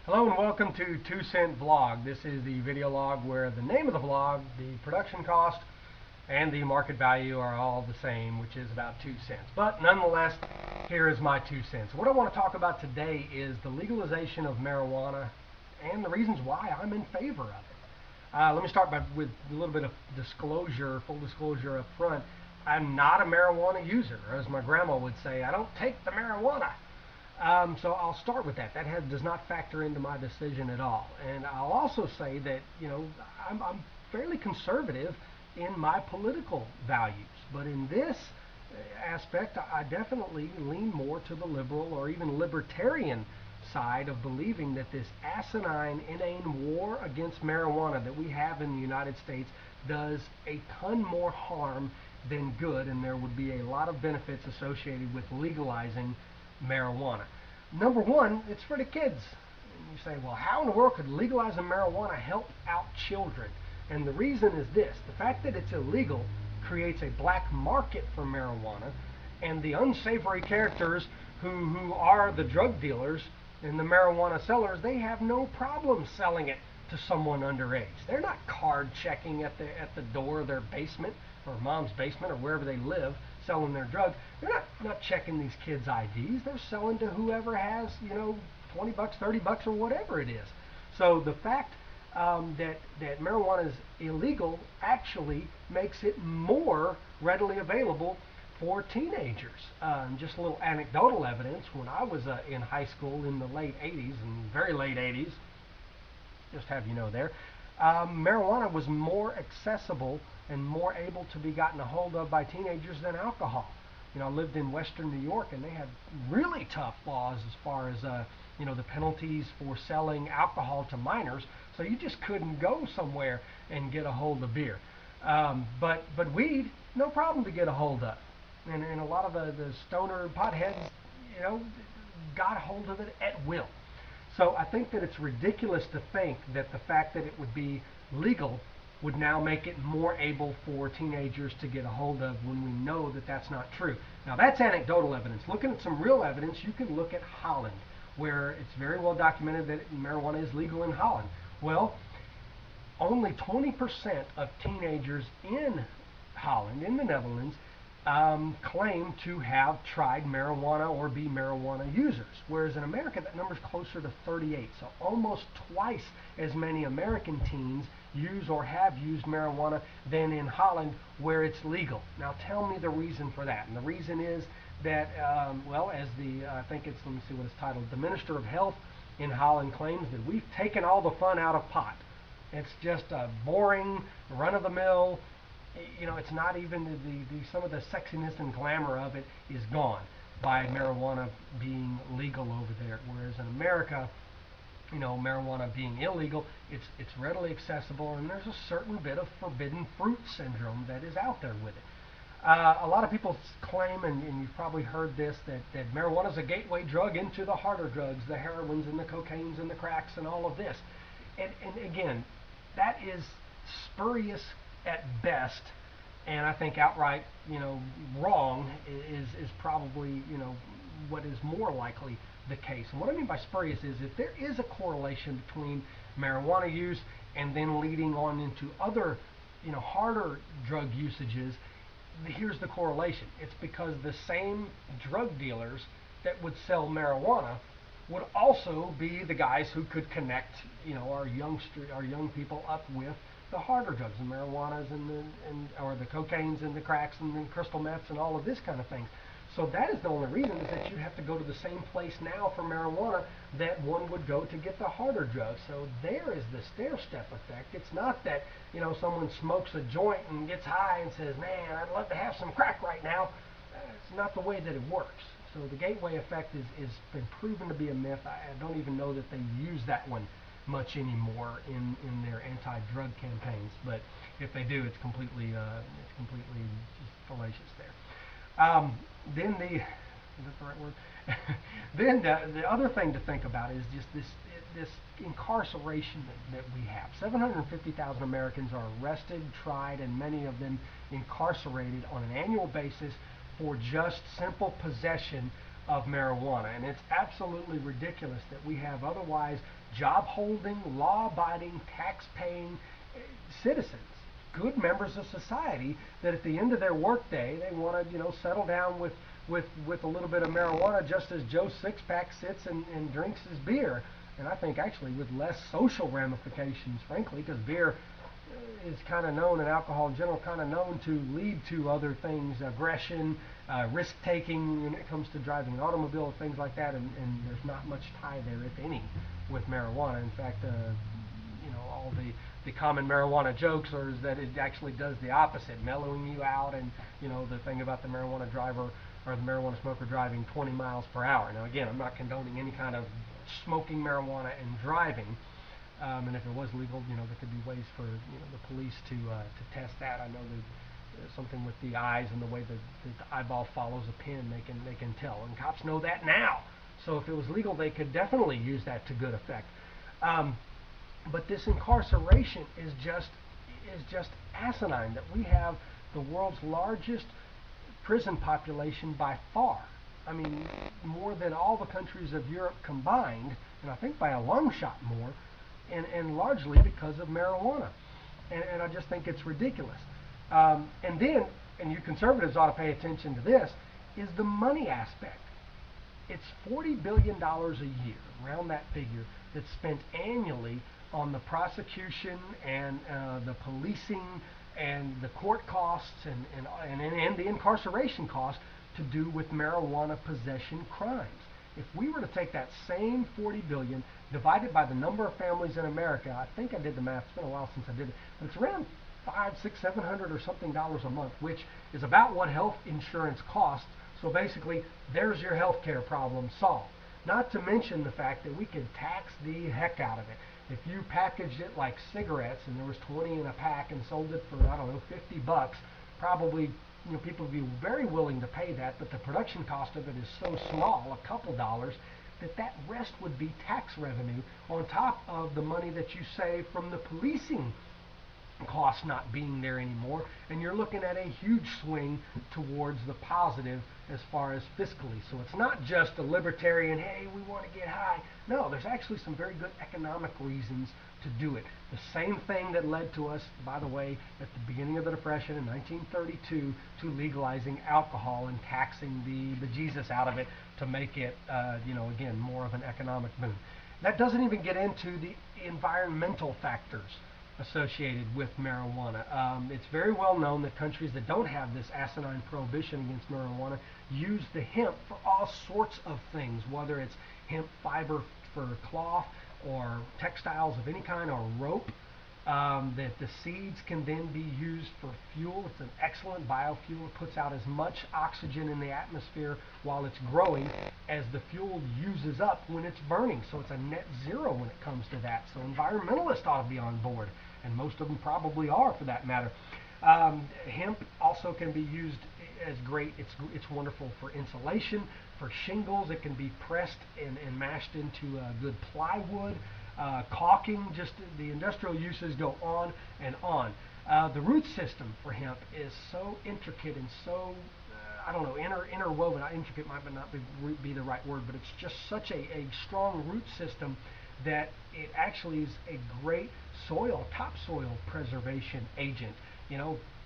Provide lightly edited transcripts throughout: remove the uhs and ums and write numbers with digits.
Hello and welcome to 2 Cent Vlog. This is the video log where the name of the vlog, the production cost, and the market value are all the same, which is about 2 cents. But nonetheless, here is my 2 cents. What I want to talk about today is the legalization of marijuana and the reasons why I'm in favor of it. Let me start with a little bit of disclosure, full disclosure up front. I'm not a marijuana user, or as my grandma would say, I don't take the marijuana. So I'll start with that. That does not factor into my decision at all. And I'll also say that, I'm fairly conservative in my political values. But in this aspect, I definitely lean more to the liberal or even libertarian side of believing that this asinine, inane war against marijuana that we have in the United States does a ton more harm than good, and there would be a lot of benefits associated with legalizing marijuana. Number one, it's for the kids. And you say, well, how in the world could legalizing marijuana help out children? And the reason is this: the fact that it's illegal creates a black market for marijuana, and the unsavory characters who are the drug dealers and the marijuana sellers, they have no problem selling it to someone underage. They're not card checking at the door of their basement or mom's basement or wherever they live, selling their drugs. They're not checking these kids' IDs. They're selling to whoever has, 20 bucks, 30 bucks, or whatever it is. So the fact that marijuana is illegal actually makes it more readily available for teenagers. Just a little anecdotal evidence: when I was in high school in the late 80s, and very late 80s, just have you know there, marijuana was more accessible and more able to be gotten a hold of by teenagers than alcohol. I lived in Western New York, and they had really tough laws as far as the penalties for selling alcohol to minors. So you just couldn't go somewhere and get a hold of beer. But weed, no problem to get a hold of. And a lot of the stoner potheads, got a hold of it at will. So I think that it's ridiculous to think that the fact that it would be legal would now make it more able for teenagers to get a hold of, when we know that that's not true. Now, that's anecdotal evidence. Looking at some real evidence, you can look at Holland, where it's very well documented that marijuana is legal in Holland. Well, only 20% of teenagers in Holland, in the Netherlands, claim to have tried marijuana or be marijuana users, whereas in America that number is closer to 38. So almost twice as many American teens use or have used marijuana than in Holland, where it's legal. Now tell me the reason for that. And the reason is that, as I think it's, let me see what it's titled, the Minister of Health in Holland claims that we've taken all the fun out of pot. It's just a boring, run-of-the-mill. It's not even some of the sexiness and glamour of it is gone by marijuana being legal over there. Whereas in America, marijuana being illegal, it's readily accessible, and there's a certain bit of forbidden fruit syndrome that is out there with it. A lot of people claim, and you've probably heard this, that marijuana is a gateway drug into the harder drugs, the heroines and the cocaines and the cracks and all of this. And again, that is spurious at best, and I think outright, wrong is probably, what is more likely the case. And what I mean by spurious is, if there is a correlation between marijuana use and then leading on into other, harder drug usages, here's the correlation. It's because the same drug dealers that would sell marijuana would also be the guys who could connect, our young people up with the harder drugs, the marijuanas or the cocaines and the cracks and the crystal meths and all of this kind of thing. So that is the only reason, is that you have to go to the same place now for marijuana that one would go to get the harder drugs. So there is the stair-step effect. It's not that, someone smokes a joint and gets high and says, man, I'd love to have some crack right now. It's not the way that it works. So the gateway effect is been proven to be a myth. I don't even know that they use that one much anymore in their anti-drug campaigns. But if they do, it's completely just fallacious there. Then is that the right word? Then the other thing to think about is just this incarceration that we have. 750,000 Americans are arrested, tried, and many of them incarcerated on an annual basis for just simple possession of marijuana. And it's absolutely ridiculous that we have otherwise job-holding, law-abiding, tax-paying citizens, good members of society, that at the end of their workday they want to, settle down with a little bit of marijuana, just as Joe Sixpack sits and drinks his beer. And I think actually with less social ramifications, frankly, because beer is kind of known, and alcohol in general, kind of known to lead to other things, aggression, risk-taking when it comes to driving an automobile, things like that, and there's not much tie there, if any, with marijuana. In fact, all the common marijuana jokes are that it actually does the opposite, mellowing you out, and the thing about the marijuana driver or the marijuana smoker driving 20 miles per hour. Now again, I'm not condoning any kind of smoking marijuana and driving, and if it was legal, there could be ways for the police to test that. I know that something with the eyes and the way the eyeball follows a pin, they can tell, and cops know that now. So if it was legal, they could definitely use that to good effect. But this incarceration is just asinine, that we have the world's largest prison population by far. I mean, more than all the countries of Europe combined, and I think by a long shot more, and largely because of marijuana. And I just think it's ridiculous. And you conservatives ought to pay attention to this, is the money aspect. It's $40 billion a year, around that figure, that's spent annually on the prosecution and the policing and the court costs and the incarceration costs to do with marijuana possession crimes. If we were to take that same $40 billion, divide it by the number of families in America, I think I did the math, it's been a while since I did it, but it's around $500, $600, $700 or something dollars a month, which is about what health insurance costs. So basically, there's your health care problem solved. Not to mention the fact that we could tax the heck out of it. If you packaged it like cigarettes and there was 20 in a pack and sold it for, I don't know, 50 bucks, probably people would be very willing to pay that, but the production cost of it is so small, a couple dollars, that rest would be tax revenue on top of the money that you save from the policing costs not being there anymore, and you're looking at a huge swing towards the positive as far as fiscally. So it's not just a libertarian, hey, we want to get high. No, there's actually some very good economic reasons to do it. The same thing that led to us, by the way, at the beginning of the Depression in 1932 to legalizing alcohol and taxing the bejesus out of it to make it, again, more of an economic boom. That doesn't even get into the environmental factors associated with marijuana. It's very well known that countries that don't have this asinine prohibition against marijuana use the hemp for all sorts of things, whether it's hemp fiber for cloth or textiles of any kind, or rope. That the seeds can then be used for fuel. It's an excellent biofuel. It puts out as much oxygen in the atmosphere while it's growing as the fuel uses up when it's burning. So it's a net zero when it comes to that. So environmentalists ought to be on board, and most of them probably are, for that matter. Hemp also can be used as great. It's wonderful for insulation, for shingles. It can be pressed and mashed into good plywood. Caulking, just the industrial uses go on and on. The root system for hemp is so intricate and so, interwoven. Intricate might not be the right word, but it's just such a strong root system that it actually is a great topsoil preservation agent.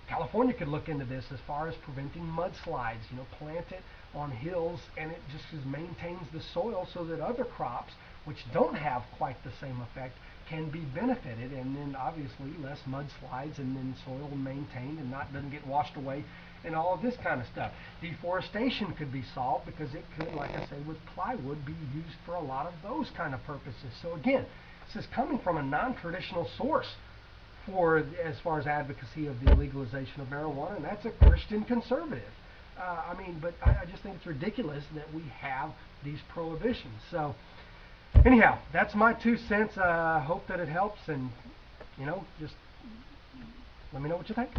California could look into this as far as preventing mudslides. Plant it on hills, and it just maintains the soil so that other crops, which don't have quite the same effect, can be benefited, and then obviously less mudslides, and then soil maintained and doesn't get washed away, and all of this kind of stuff. Deforestation could be solved because it could, like I say, with plywood, be used for a lot of those kind of purposes. So again, this is coming from a non-traditional source as far as advocacy of the legalization of marijuana, and that's a Christian conservative. But I just think it's ridiculous that we have these prohibitions. So anyhow, that's my 2 cents. Hope that it helps, and just let me know what you think.